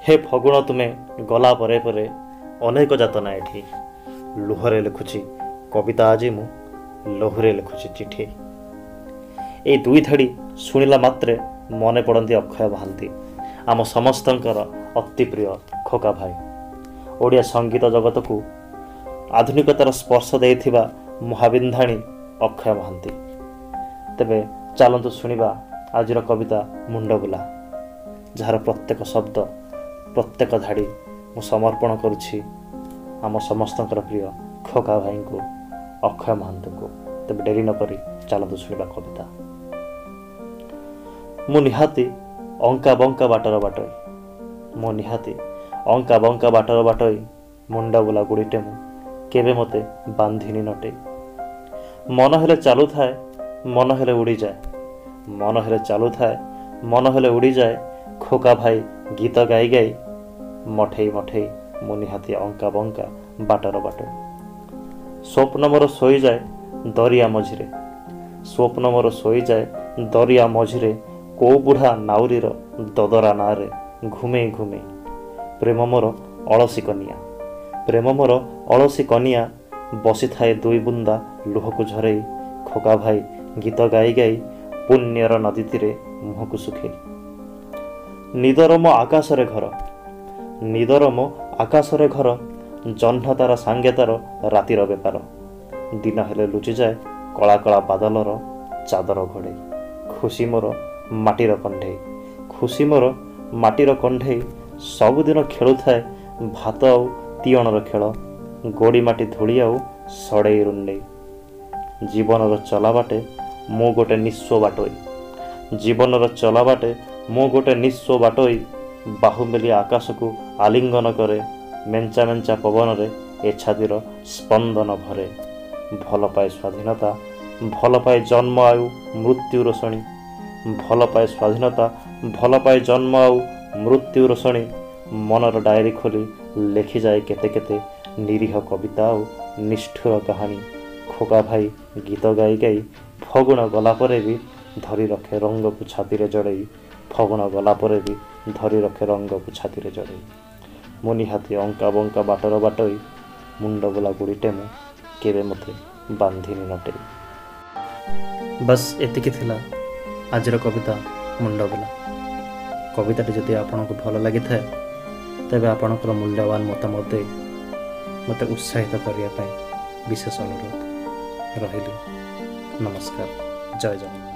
हे फगुण तुमे गला परे परे अनेक जातना एठी लुहरे लिखुची कविता आज मु लहुरे लिखुची चिठी। ए दुई धाड़ी शुणिला मात्रे मने पड़ती अक्षय महांती आम समस्तंकर अति प्रिय खोका भाई। ओडिया संगीत जगत को आधुनिकतार स्पर्श देइथिबा महाविंधाणी अक्षय महांती। तेबे चलतु शुणिबा आजिर कविता मुंडबुला, जार प्रत्येक शब्द प्रत्येक धाड़ी मु समर्पण करुछि आम समस्तंकर प्रिय खोका भाई को अक्षय महांती को। तेबे डेरी न करी चलतु शुणिबा कविता। मु निहाती अंका बंका बाटर बाटई, मो निहाती अंका बंका बाटर बाटई मुंडबुला गुड़ीटे मु केबे मते बांधिनी नटे। मन हेले चालू थाए मन हेले उड़ी जाए, मन हेले चालू थाए मन हेले उड़ी जाए। खोका भाई गीत गाई गाई मठेई मठेई मु निहाती अंका बंका बाटर बाटई। स्वप्न मोर सोई जाए दरिया मझिरे, स्वप्न मोर सोई जाए दरिया मझिरे। को बुढ़ा नाउरीर ददरा नारे घुमे घुमे प्रेम मोर अलसी कनिया, प्रेम मोर अलसी कनिया बसी थाए दुई बुंदा लुह को झरई। खोका भाई गीत गाई गाई पुण्यर नदी तीरे मुह को सुखे। निदर मो आकाशरे घर, निदर मो आकाशरे घर जह्न तार सांगे तार रातिर बेपार। दिन हेले लुचि जाए कला कला बादलर चादर घोड़े। खुशी मोर माटीर कंढे, खुशी मोर माटीर कंढे सबुदिन खेलु थाए भात आउ तीअणर खेल। गोड़ी माटी धूली आउ सड़ई रुंडे। जीवनर चला बाटे मो गोटे निस्व बाटोई, जीवनर चला बाटे मो गोटे निस्व बाटोई। बाहुमेली आकाश को आलिंगन करे मेंचा मेंचा पवन रे ए छातीर स्पंदन भरे। भल पाए स्वाधीनता भल पाए जन्म आयु मृत्युर शणी, भल पाए स्वाधीनता भल पाए जन्म आउ मृत्युर शणी। मनर डायरी खोली लेखि जाए केते केते निरीह कविता आउ निष्ठुर कहानी। खोका भाई गीत गाई गाई फगुण गला परे भी धरी रखे रंग को छाती रे जड़ई, फगुण गला परे भी धरी रखे रंग को छाती रे जड़ई। मु निहाती अंका बंका बाटर बाटई मुंडबुला गुड़ीटे मु केबे मते बांधिनी नटेई। बस एतिकी थिला आजिर कविता मुंडबुला। कविताटी जदि आपनको भल लगी थाए तेबे आपणकर मूल्यवान मतामत दे मते उत्साहित करने विशेष अनुरोध। रहिली नमस्कार, जय जगन्नाथ।